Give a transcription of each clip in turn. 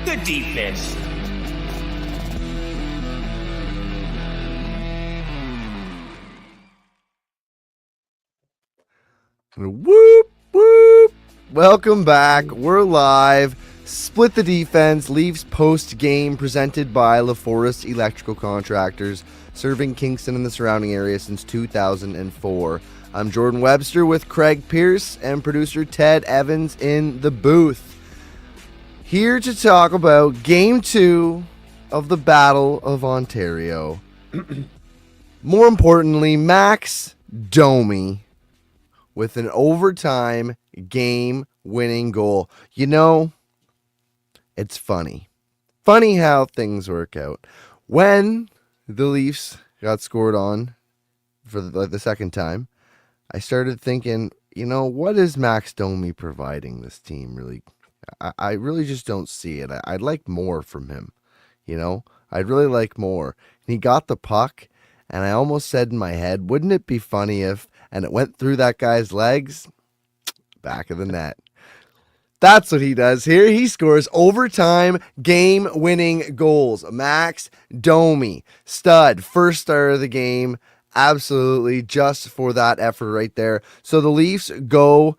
the deepest. Whoop, whoop. Welcome back. We're live. Split the Defense, Leafs post-game presented by Laforest Electrical Contractors, serving Kingston and the surrounding area since 2004. I'm Jordan Webster with Craig Pearce and producer Ted Evans in the booth. Here to talk about Game 2 of the Battle of Ontario. More importantly, Max Domi with an overtime game-winning goal. You know, it's funny. Funny how things work out. When the Leafs got scored on for the second time, I started thinking, you know, what is Max Domi providing this team really? I really just don't see it. I'd like more from him, you know? I'd really like more. And he got the puck, and I almost said in my head, wouldn't it be funny if, and it went through that guy's legs, back of the net. That's what he does here. He scores overtime game-winning goals. Max Domi, stud, first star of the game. Absolutely, just for that effort right there. So the Leafs go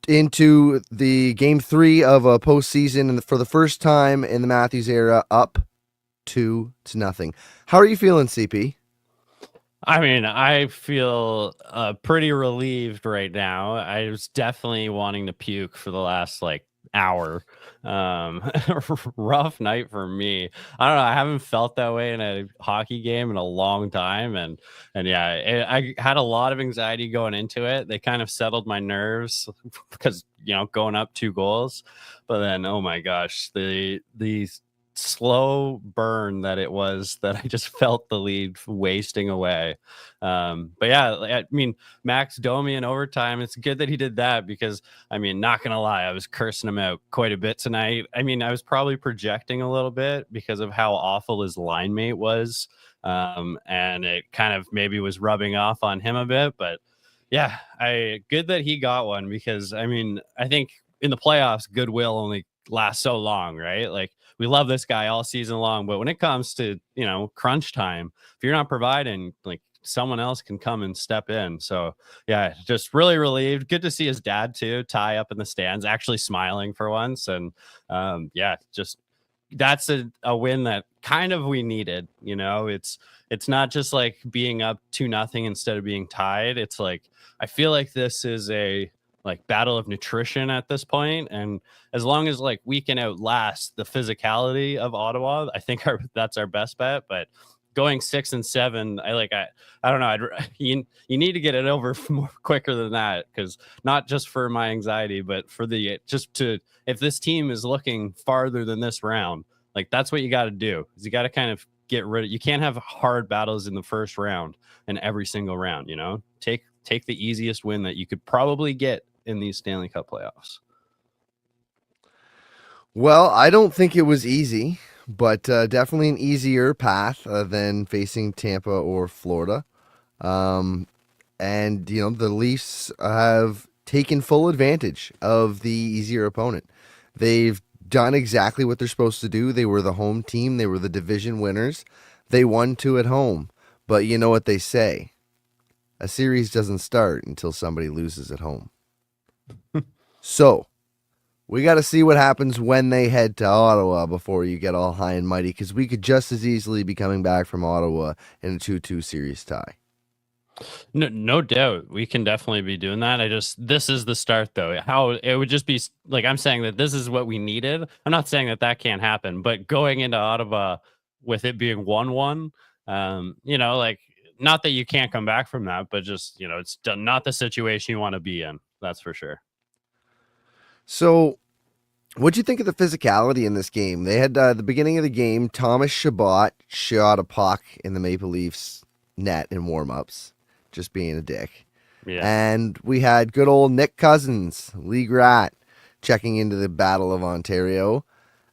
into the Game 3 of a postseason, and for the first time in the Matthews era, up 2-0. How are you feeling, CP? I mean, I feel pretty relieved right now. I was definitely wanting to puke for the last hour. Rough night for me. I don't know. I haven't felt that way in a hockey game in a long time, and yeah, I had a lot of anxiety going into it. They kind of settled my nerves because going up 2 goals, but then oh my gosh, the slow burn that it was that I just felt the lead wasting away. But yeah, I mean, Max Domi in overtime, it's good that he did that because, I mean, not going to lie, I was cursing him out quite a bit tonight. I mean, I was probably projecting a little bit because of how awful his line mate was. And it kind of maybe was rubbing off on him a bit, but yeah, good that he got one because, I mean, I think in the playoffs, goodwill only lasts so long, right? Like, we love this guy all season long, but when it comes to, crunch time, if you're not providing, someone else can come and step in. So yeah, just really relieved. Good to see his dad too, Ty up in the stands, actually smiling for once. And yeah, just that's a win that kind of we needed. It's not just like being up 2-0 instead of being tied. It's like, I feel like this is a battle of nutrition at this point, and as long as we can outlast the physicality of Ottawa, I think that's our best bet. But going 6-7, I don't know, you need to get it over more quicker than that, because not just for my anxiety, but for if this team is looking farther than this round, that's what you got to do, is you got to kind of get rid of, you can't have hard battles in the first round and every single round. Take the easiest win that you could probably get in these Stanley Cup playoffs. Well, I don't think it was easy, but definitely an easier path than facing Tampa or Florida. And, the Leafs have taken full advantage of the easier opponent. They've done exactly what they're supposed to do. They were the home team. They were the division winners. They won 2 at home. But you know what they say? A series doesn't start until somebody loses at home. So, we got to see what happens when they head to Ottawa before you get all high and mighty, because we could just as easily be coming back from Ottawa in a 2-2 series tie. No doubt. We can definitely be doing that. This is the start, though. How it would just be I'm saying that this is what we needed. I'm not saying that can't happen, but going into Ottawa with it being 1-1, not that you can't come back from that, but just, it's not the situation you want to be in. That's for sure. So, what'd you think of the physicality in this game? They had, the beginning of the game, Thomas Chabot shot a puck in the Maple Leafs net in warm-ups, just being a dick. Yeah. And we had good old Nick Cousins, League Rat, checking into the Battle of Ontario.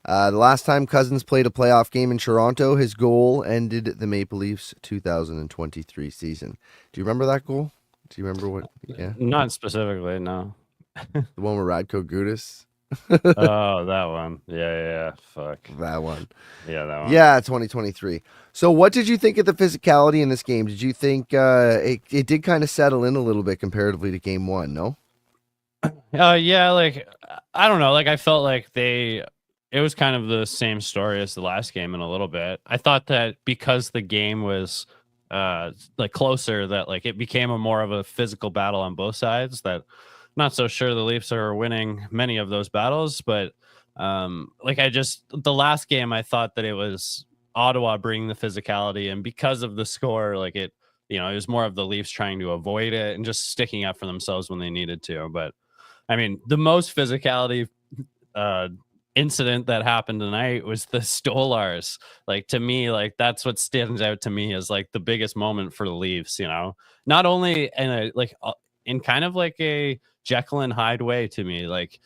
The last time Cousins played a playoff game in Toronto, his goal ended the Maple Leafs 2023 season. Do you remember that goal? Do you remember what? Yeah. Not specifically, no. The one with Radko Gudas? Oh, that one. Yeah. Fuck. That one. Yeah, that one. Yeah, 2023. So, what did you think of the physicality in this game? Did you think it did kind of settle in a little bit comparatively to game one? No. Yeah, like I don't know, like I felt like it was kind of the same story as the last game in a little bit. I thought that because the game was like closer, that like it became a more of a physical battle on both sides. That not so sure the Leafs are winning many of those battles, but like I just the last game I thought that it was Ottawa bringing the physicality, and because of the score, like it was more of the Leafs trying to avoid it and just sticking up for themselves when they needed to. But I mean, the most physicality uh, incident that happened tonight was the Stolars. Like to me, like that's what stands out to me as like the biggest moment for the Leafs. Not only in kind of like a Jekyll and Hyde way to me. Like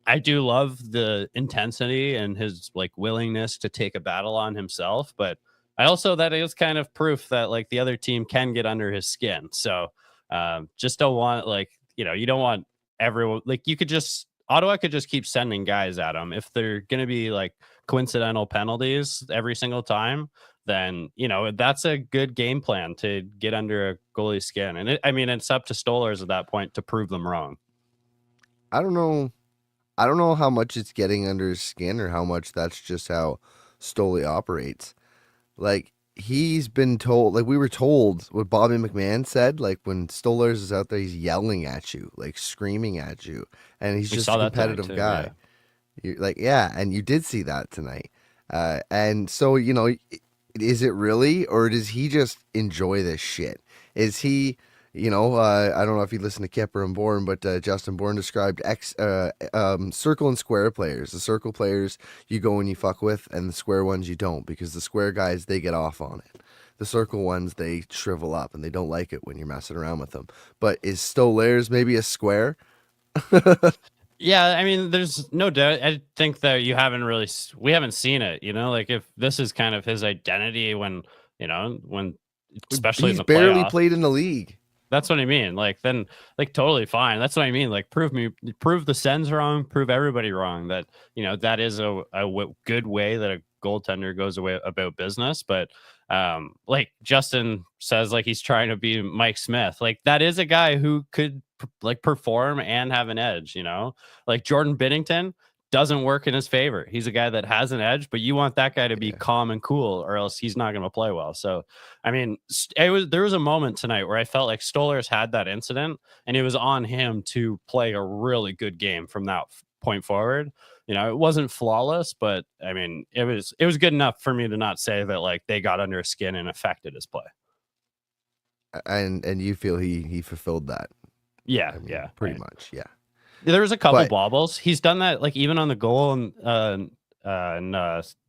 I do love the intensity and his like willingness to take a battle on himself, but I also that is kind of proof that like the other team can get under his skin. So just don't want like you don't want everyone like you could just Ottawa could just keep sending guys at them if they're going to be like coincidental penalties every single time. Then that's a good game plan to get under a goalie's skin, and I mean it's up to Stolarz at that point to prove them wrong. I don't know. I don't know how much it's getting under his skin or how much that's just how Stoli operates. Like he's been told, like we were told what Bobby McMahon said, like when Stolarz is out there, he's yelling at you, like screaming at you, and he's We just saw a that tonight competitive too, guy. yeah. You're like, yeah, and you did see that tonight. And so, is it really, or does he just enjoy this shit? Is he, I don't know if you listen to Kepper and Bourne, but Justin Bourne described circle and square players. The circle players you go and you fuck with, and the square ones you don't, because the square guys, they get off on it. The circle ones, they shrivel up and they don't like it when you're messing around with them. But is Stolaires maybe a square? Yeah, I mean, there's no doubt. I think that we haven't seen it. Like if this is kind of his identity when especially in He's the barely playoffs. played in the league. That's what I mean. Like then, like totally fine. That's what I mean. Like prove the Sens wrong, prove everybody wrong. That that is a good way that a goaltender goes away about business. But like Justin says, like he's trying to be Mike Smith. Like that is a guy who could like perform and have an edge. Like Jordan Binnington doesn't work in his favor. He's a guy that has an edge, but you want that guy to be calm and cool, or else he's not going to play well. So, I mean, there was a moment tonight where I felt like Stolarz had that incident, and it was on him to play a really good game from that point forward. It wasn't flawless, but I mean, it was good enough for me to not say that like they got under his skin and affected his play. And you feel he fulfilled that? Yeah, I mean, yeah, pretty right. much, yeah. There was a couple bobbles. He's done that, like even on the goal on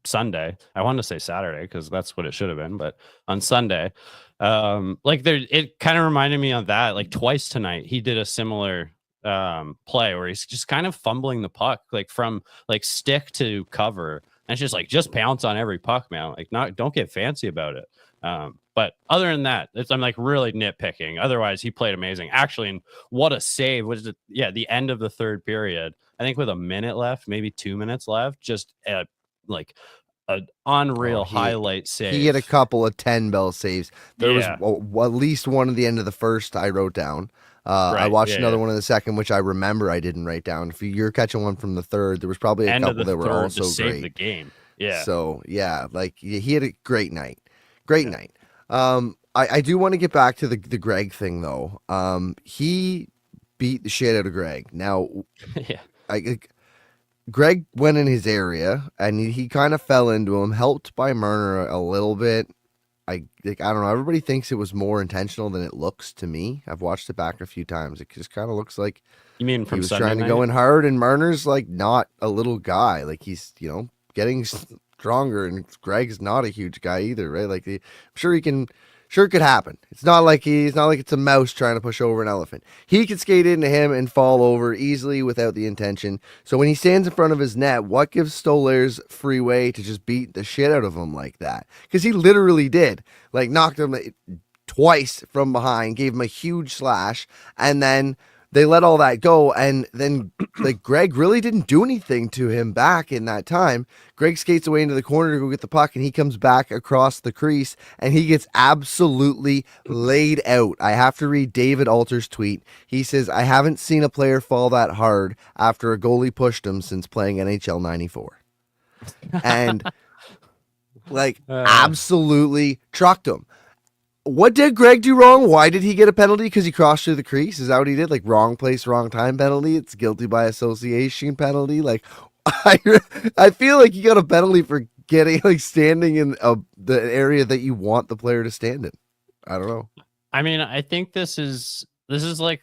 Sunday. I wanted to say Saturday because that's what it should have been, but on Sunday, like it kind of reminded me of that. Like twice tonight, he did a similar play where he's just kind of fumbling the puck, like from like stick to cover, and it's just pounce on every puck, man. Like don't get fancy about it. But other than that, I'm like really nitpicking. Otherwise, he played amazing. Actually, and what a save. Was it? Yeah, the end of the third period. I think with a minute left, maybe 2 minutes left, just like an unreal highlight save. He had a couple of 10 bell saves. There was Yeah. at least one at the end of the first I wrote down. I Right, watched yeah, another yeah. one in the second, which I remember I didn't write down. If you're catching one from the third, there was probably a End of couple the that were third also to save great. the game. Yeah. So, yeah, like he had a great night. Great night. I do want to get back to the Greg thing, though. He beat the shit out of Greg. Now, yeah. Greg went in his area, and he kind of fell into him, helped by Marner a little bit. I don't know. Everybody thinks it was more intentional than it looks to me. I've watched it back a few times. It just kind of looks like You mean from he was Sunday trying to night? go in hard, and Marner's like not a little guy. Like he's getting stronger, and Greg's not a huge guy either, right? Like I'm sure it could happen. It's not like it's a mouse trying to push over an elephant. He could skate into him and fall over easily without the intention. So when he stands in front of his net, what gives Stolarz free way to just beat the shit out of him like that? Because he literally did. Like knocked him twice from behind, gave him a huge slash, and then they let all that go, and then like Greg really didn't do anything to him back in that time. Greg skates away into the corner to go get the puck, and he comes back across the crease, and he gets absolutely laid out. I have to read David Alter's tweet. He says, "I haven't seen a player fall that hard after a goalie pushed him since playing NHL '94," and like absolutely trucked him. What did Greg do wrong? Why did he get a penalty? Because he crossed through the crease? Is that what he did? Like wrong place, wrong time penalty? It's guilty by association penalty? Like, I feel like you got a penalty for getting like standing in the area that you want the player to stand in. I don't know. I mean, I think this is like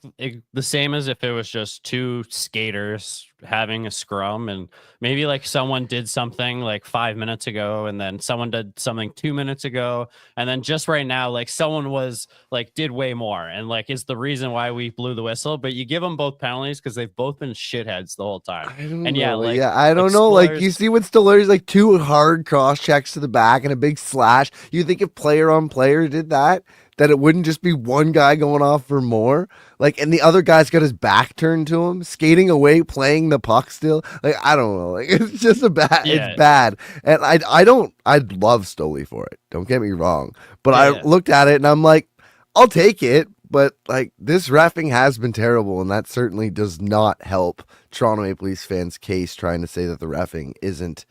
the same as if it was just two skaters having a scrum, and maybe like someone did something like 5 minutes ago, and then someone did something 2 minutes ago, and then just right now, like someone was like did way more, and like is the reason why we blew the whistle. But you give them both penalties because they've both been shitheads the whole time. I don't And know. like, yeah, I don't know. Like you see with Stoller's like two hard cross checks to the back and a big slash. You think if player on player did that it wouldn't just be one guy going off for more? Like, and the other guy's got his back turned to him, skating away, playing the puck still. Like, I don't know. Like, it's just it's bad. And I'd love Stoley for it. Don't get me wrong. But I looked at it and I'm like, I'll take it. But like, this reffing has been terrible, and that certainly does not help Toronto Maple Leafs fans' case trying to say that the reffing isn't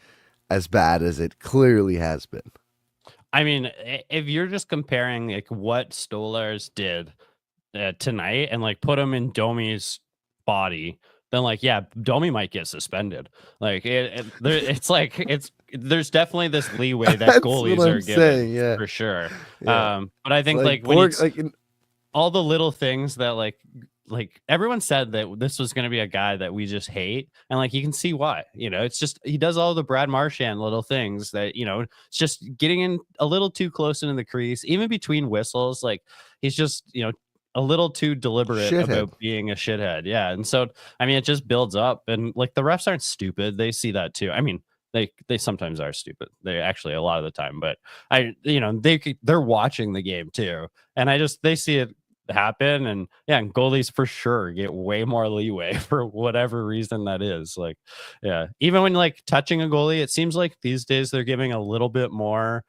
as bad as it clearly has been. I mean, if you're just comparing like what Stolarz did tonight and like put him in Domi's body, then like, yeah, Domi might get suspended. Like it's like there's definitely this leeway that goalies are given for sure. Yeah. But I think like when all the little things that like everyone said that this was going to be a guy that we just hate, and like you can see why. It's just he does all the Brad Marchand little things that it's just getting in a little too close into the crease, even between whistles. Like he's just a little too deliberate about being a shithead. Yeah, and so I mean it just builds up, and like the refs aren't stupid. They see that too. I mean they sometimes are stupid. They actually a lot of the time, but they're watching the game too, and they see it happen, and goalies for sure get way more leeway for whatever reason that is. Like even when like touching a goalie, it seems like these days they're giving a little bit more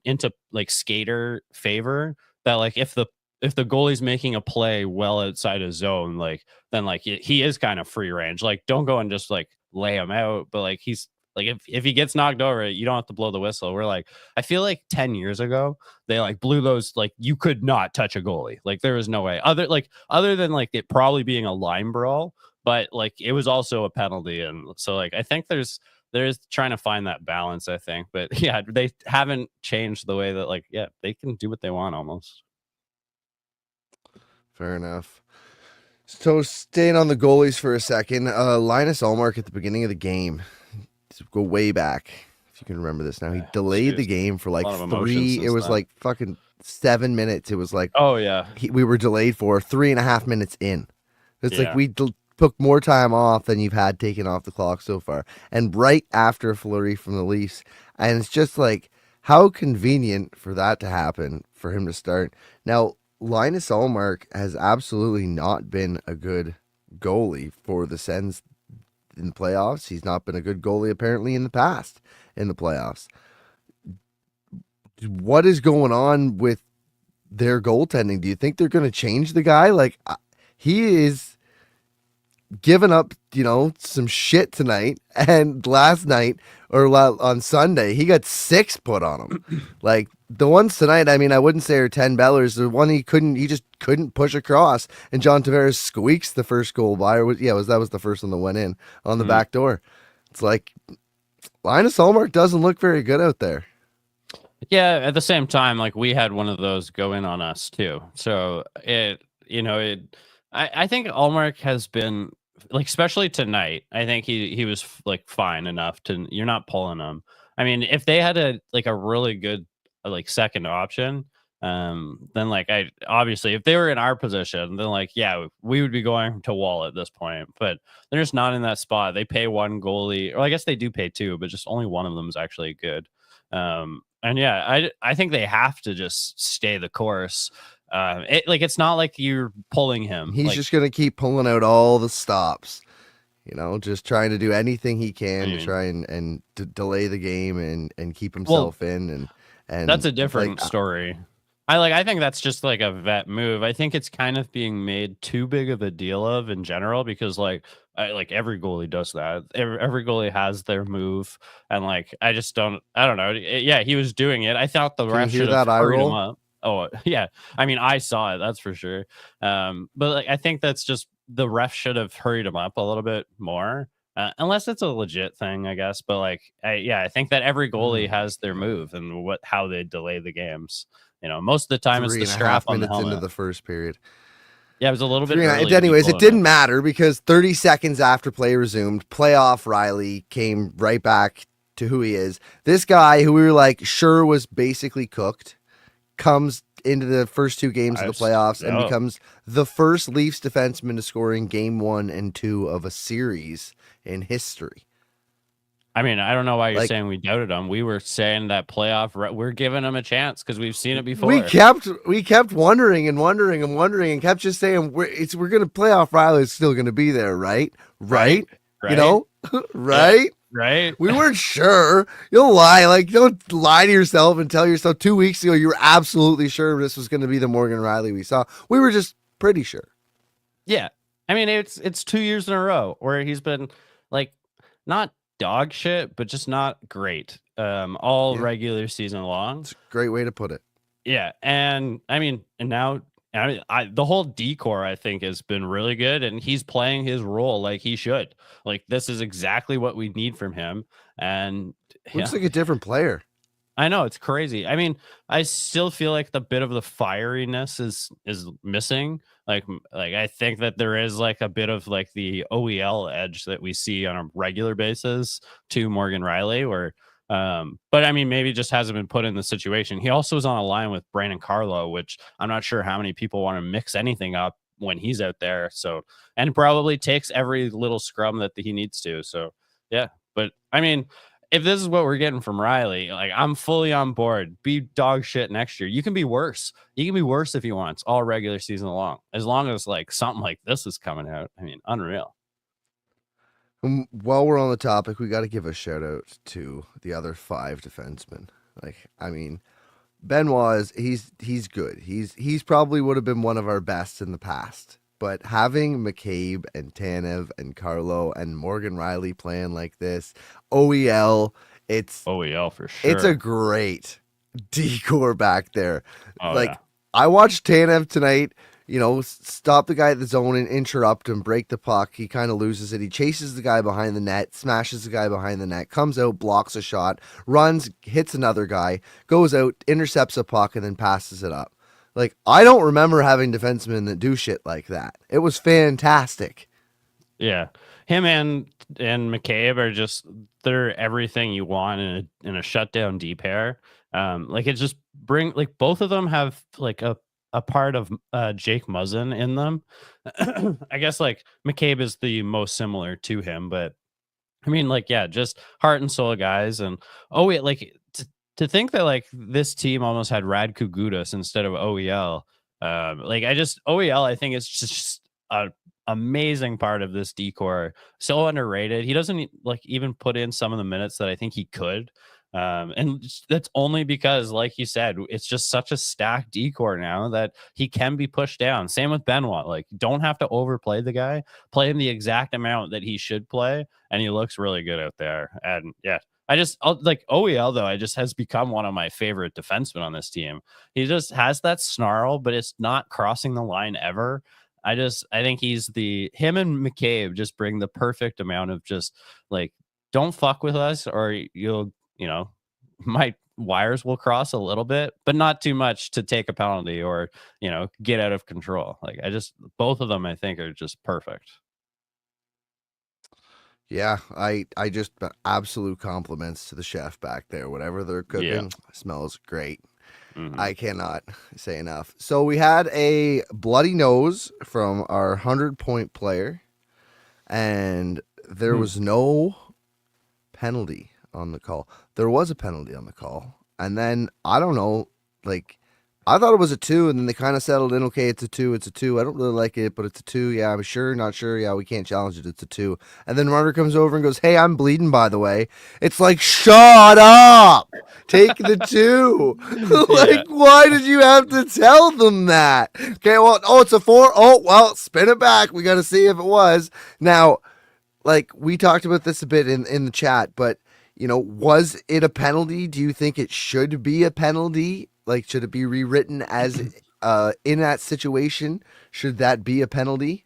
into like skater favor, that like if the goalie's making a play well outside his zone, like then like he is kind of free range. Like don't go and just like lay him out, but like he's like if he gets knocked over, you don't have to blow the whistle. We're like, I feel like 10 years ago they like blew those, like you could not touch a goalie. Like there was no way other than like it probably being a line brawl, but like it was also a penalty. And so like I think there's trying to find that balance, I think. But yeah, they haven't changed the way that like they can do what they want almost. Fair enough. So staying on the goalies for a second, Linus Ullmark at the beginning of the game, to go way back, if you can remember this now, he delayed the game for like it was like fucking 7 minutes. It was like, oh yeah, we were delayed for 3.5 minutes in. It's like we took more time off than you've had taken off the clock so far, and right after a flurry from the Leafs. And it's just like, how convenient for that to happen, for him to start. Now Linus Ullmark has absolutely not been a good goalie for the Sens in the playoffs. He's not been a good goalie apparently in the past in the playoffs. What is going on with their goaltending? Do you think they're going to change the guy? Like he is giving up, some shit tonight, and last night or on Sunday he got 6 put on him. Like the ones tonight, I mean, I wouldn't say are 10 bellers. The one he just couldn't push across, and John Tavares squeaks the first goal by, or that was the first one that went in on the back door. It's like Linus Ullmark doesn't look very good out there. Yeah, at the same time, like we had one of those go in on us too. So I think Ullmark has been like, especially tonight, I think he was like fine enough to, you're not pulling him. I mean, if they had a really good like second option, then like obviously if they were in our position, then like we would be going to Wall at this point. But they're just not in that spot. They pay one goalie, or I guess they do pay 2, but just only one of them is actually good. And I think they have to just stay the course. It's not like you're pulling him. He's just going to keep pulling out all the stops, just trying to do anything he can to try and to delay the game and keep himself in. And that's a different story. I think that's just like a vet move. I think it's kind of being made too big of a deal of in general because every goalie does that. Every goalie has their move, and I don't know. Yeah, he was doing it. I thought the ref should have hurried him up. Oh yeah, I mean I saw it. That's for sure. But I think that's just the ref should have hurried him up a little bit more. Unless it's a legit thing, I guess. But I think that every goalie has their move and how they delay the games. Most of the time it's the strap on the helmet. 3.5 minutes into the first period. Yeah, it was a little bit early. Anyways, it didn't matter because 30 seconds after play resumed, playoff Riley came right back to who he is. This guy who we were sure was basically cooked comes into the first 2 games of the playoffs and becomes the first Leafs defenseman to score in game 1 and 2 of a series in history. I mean, I don't know why you're saying we doubted him. We were saying that we're giving him a chance because we've seen it before. We kept wondering and kept just saying we're going to playoff Riley is still going to be there, right? Right? Right? Yeah, right? We weren't sure. You'll lie. Don't lie to yourself and tell yourself 2 weeks ago you were absolutely sure this was going to be the Morgan Riley we saw. We were just pretty sure. Yeah. I mean, it's 2 years in a row where he's been not dog shit, but just not great all regular season long. It's a great way to put it. Yeah. And I mean, and now the whole decor I think has been really good, and he's playing his role like he should. This is exactly what we need from him, and looks like a different player. I know, it's crazy. I mean, I still feel like the bit of the fieriness is missing. I think that there is a bit of the OEL edge that we see on a regular basis to Morgan Riley, but I mean, maybe just hasn't been put in the situation. He also is on a line with Brandon Carlo, which I'm not sure how many people want to mix anything up when he's out there. So, and probably takes every little scrum that he needs to. So, yeah. But I mean, if this is what we're getting from Riley, I'm fully on board. Be dog shit next year. You can be worse. You can be worse if you want. It's all regular season long. As long as something like this is coming out. I mean, unreal. While we're on the topic, we got to give a shout out to the other 5 defensemen. Benoit he's good. He's probably would have been one of our best in the past. But having McCabe and Tanev and Carlo and Morgan Riley playing like this, OEL, it's OEL for sure. It's a great decor back there. Yeah. I watched Tanev tonight, stop the guy at the zone and interrupt him, break the puck. He kind of loses it. He chases the guy behind the net, smashes the guy behind the net, comes out, blocks a shot, runs, hits another guy, goes out, intercepts a puck, and then passes it up. I don't remember having defensemen that do shit like that. It was fantastic. Yeah. Him and McCabe are they're everything you want in a shutdown D pair. It just both of them have a part of Jake Muzzin in them. I guess McCabe is the most similar to him, but I mean, just heart and soul guys. And to think that this team almost had Radko Gudas instead of OEL. OEL, I think it's just an amazing part of this decor. So underrated. He doesn't even put in some of the minutes that I think he could. And that's only because, like you said, it's just such a stacked decor now that he can be pushed down. Same with Benoit. Don't have to overplay the guy. Play him the exact amount that he should play, and he looks really good out there. And yeah, OEL though. Has become one of my favorite defensemen on this team. He just has that snarl, but it's not crossing the line ever. I think him and McCabe just bring the perfect amount of don't fuck with us or you'll. My wires will cross a little bit, but not too much to take a penalty or, get out of control. Both of them, I think, are just perfect. Yeah, I just absolute compliments to the chef back there. Whatever they're cooking smells great. Mm-hmm. I cannot say enough. So we had a bloody nose from our 100-point player, and there was no penalty on the call. There was a penalty on the call, and then I don't know, I thought it was a 2, and then they kind of settled in. Okay, it's a 2. It's a 2. I don't really like it, but it's a 2. Yeah, I'm sure. Not sure. Yeah, we can't challenge it. It's a 2. And then Marner comes over and goes, "Hey, I'm bleeding, by the way." It's like, shut up. Take the 2. Yeah. Like, why did you have to tell them that? Okay, well, oh, it's a 4. Oh, well, spin it back. We got to see if it was. Now, like we talked about this a bit in the chat, but was it a penalty? Do you think it should be a penalty? Like, should it be rewritten as in that situation? Should that be a penalty?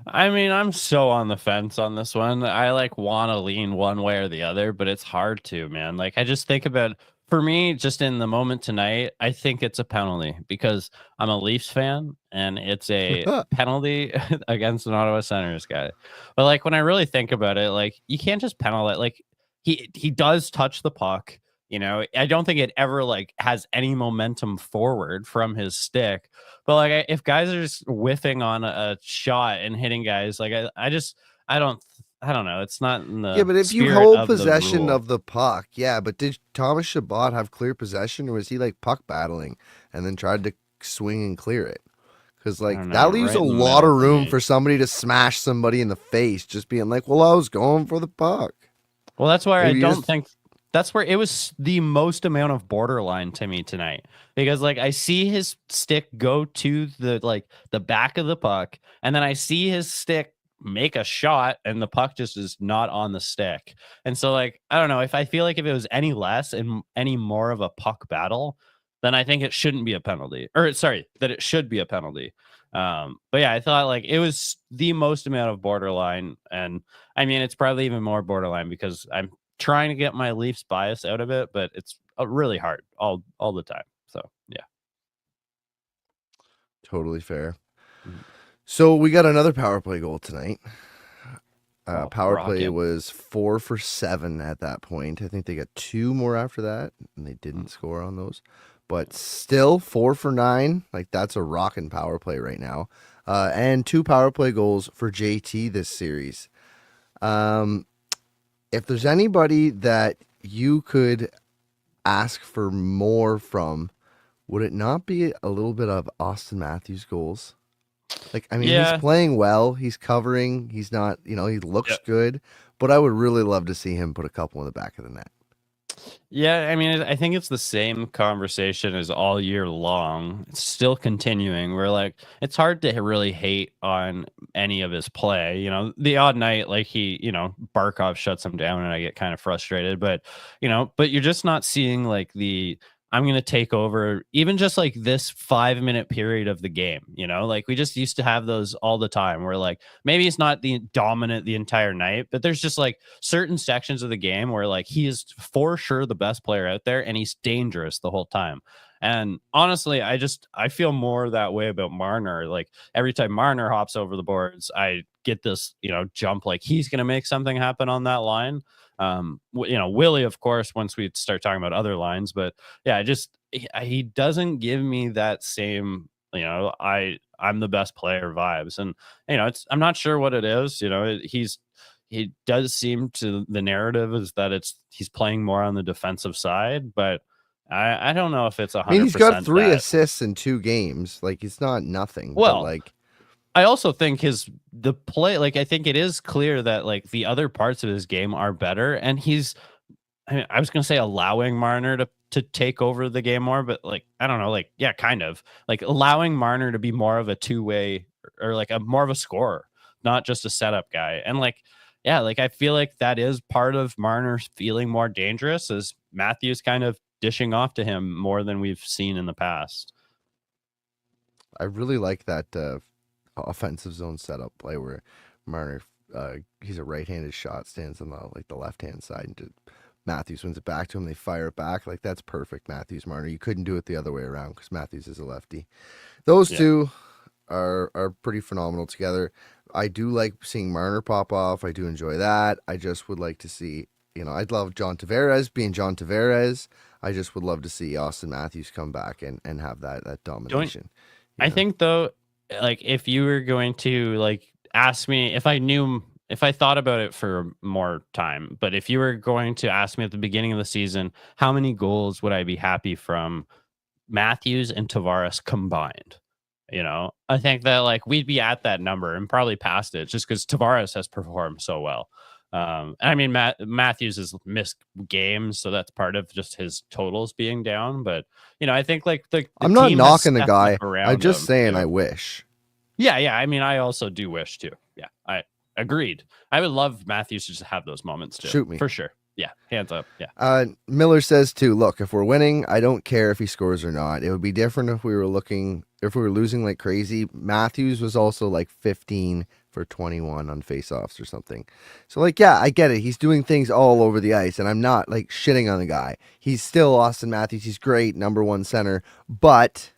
I mean, I'm so on the fence on this one. I like want to lean one way or the other, but it's hard to, man. Like, I just think about, for me, just in the moment tonight, I think it's a penalty because I'm a Leafs fan and it's a penalty against an Ottawa Senators guy. But like, when I really think about it, like, you can't just penalize. Like, he does touch the puck. I don't think it ever like has any momentum forward from his stick. But like, if guys are just whiffing on a shot and hitting guys, like I don't, I don't know. It's not in Yeah, the but if you spirit hold of the possession rule. of the puck, yeah. But did Thomas Chabot have clear possession, or was he like puck battling and then tried to swing and clear it? Because I like don't know. that leaves Right a in the lot of middle to room me. for somebody to smash somebody in the face, just being like, "Well, I was going for the puck." Well, that's why I Maybe you don't just think that's where it was the most amount of borderline to me tonight because like I see his stick go to the back of the puck and then I see his stick make a shot and the puck just is not on the stick. And so like I don't know if I feel like if it was any less and any more of a puck battle, then I think it shouldn't be a penalty. Or sorry, that it should be a penalty. But yeah, I thought like it was the most amount of borderline and I mean, it's probably even more borderline because I'm trying to get my Leafs bias out of it, but it's really hard all the time. So yeah. totally fair. Mhm. So we got another power play goal tonight. Oh, Power play rocking. was 4 for 7 at that point. I think they got 2 more after that, and they Mm, didn't score on those. But still, 4 for 9. Like, that's a rocking power play right now. And 2 power play goals for JT this series. Um, if there's anybody that you could ask for more from, would it not be a little bit of Austin Matthews goals? Like, I mean, he's yeah. playing well. He's covering. He's not, he looks good. But I would really love to see him put a couple in the back of the net. Yeah, I mean, I think it's the same conversation as all year long. It's still continuing. We're like, it's hard to really hate on any of his play. The odd night, like Barkov shuts him down and I get kind of frustrated. But you're just not seeing like I'm going to take over even just like this 5 minute period of the game. Like we just used to have those all the time where like maybe it's not the dominant the entire night, but there's just like certain sections of the game where like he is for sure the best player out there and he's dangerous the whole time. And honestly, I feel more that way about Marner. Like every time Marner hops over the boards, I get this, jump like he's going to make something happen on that line. Willie, of course, once we start talking about other lines, but yeah, he doesn't give me that same, I'm the best player vibes. And I'm not sure what it is. He does seem to the narrative is that he's playing more on the defensive side, but I don't know if it's I mean, hundred he's got percent 3 that. assists in 2 games. Like, it's not nothing, but Well, like, I also think the play, like I think it is clear that like the other parts of his game are better, and I was gonna say allowing Marner to take over the game more, but like I don't know, like yeah, kind of like allowing Marner to be more of a two-way or like a more of a scorer, not just a setup guy. And like yeah, like I feel like that is part of Marner feeling more dangerous as Matthews kind of dishing off to him more than we've seen in the past. I really like that offensive zone setup play where Marner, he's a right-handed shot, stands on the left-hand side, and Matthews wins it back to him. They fire it back. Like, that's perfect, Matthews Marner. You couldn't do it the other way around because Matthews is a lefty. Those Yeah. two are pretty phenomenal together. I do like seeing Marner pop off. I do enjoy that. I just would like to see, I'd love John Tavares being John Tavares. I just would love to see Austin Matthews come back and have that Don't domination. I think though, like if you were going to like ask me if I thought about it for more time, but if you were going to ask me at the beginning of the season, how many goals would I be happy from? Matthews and Tavares combined. I think that like we'd be at that number and probably past it just because Tavares has performed so well. And I mean, Matthews has missed games, so that's part of just his totals being down. But I think like the I'm not team has knocking the stepped guy. up around I'm just him, saying too. I wish. Yeah. I mean, I also do wish too. Yeah, I agreed. I would love Matthews to just have those moments too. Shoot me. For sure. Yeah, hands up. Yeah. Miller says too, look, if we're winning, I don't care if he scores or not. It would be different if we were losing like crazy. Matthews was also like 15 for 21 on faceoffs or something. So like, yeah, I get it. He's doing things all over the ice, and I'm not like shitting on the guy. He's still Austin Matthews. He's great, number one center, but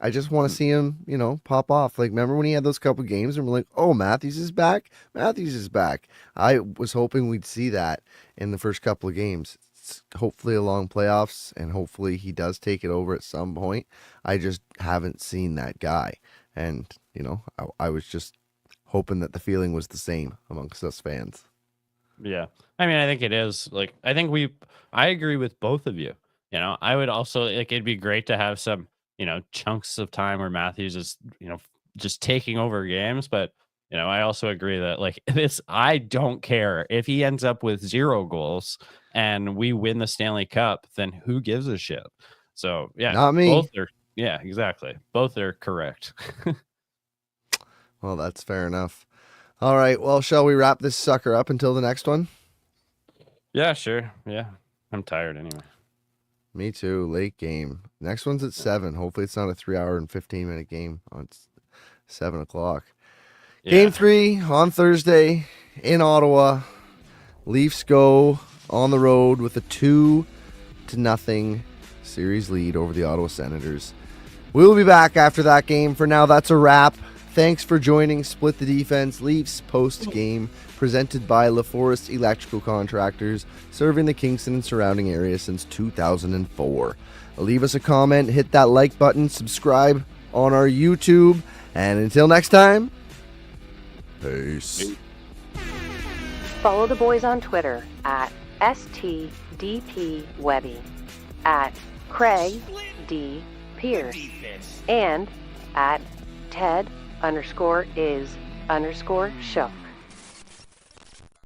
I just want to see him, pop off. Like, remember when he had those couple games and we're like, oh, Matthews is back? Matthews is back. I was hoping we'd see that in the first couple of games. It's hopefully a long playoffs, and hopefully he does take it over at some point. I just haven't seen that guy. And, I was just hoping that the feeling was the same amongst us fans. Yeah. I mean, I think it is. Like, I agree with both of you. I would also, like, it'd be great to have some, chunks of time where Matthews is, just taking over games. But, I also agree that like I don't care if he ends up with 0 goals and we win the Stanley Cup, then who gives a shit? So yeah, not me. Yeah, exactly. Both are correct. Well, that's fair enough. All right. Well, shall we wrap this sucker up until the next one? Yeah, sure. Yeah. I'm tired anyway. Me too. Late game. Next one's at 7. Hopefully it's not a 3-hour and 15-minute game. It's 7 o'clock. Yeah. Game 3 on Thursday in Ottawa. Leafs go on the road with a 2-0 series lead over the Ottawa Senators. We'll be back after that game. For now, that's a wrap. Thanks for joining Split the Defense Leafs post-game, presented by Laforest Electrical Contractors, serving the Kingston and surrounding area since 2004. Leave us a comment, hit that like button, subscribe on our YouTube, and until next time, peace. Follow the boys on Twitter at STDPWebby, at Craig D. Pearce, and at Ted_is_shook.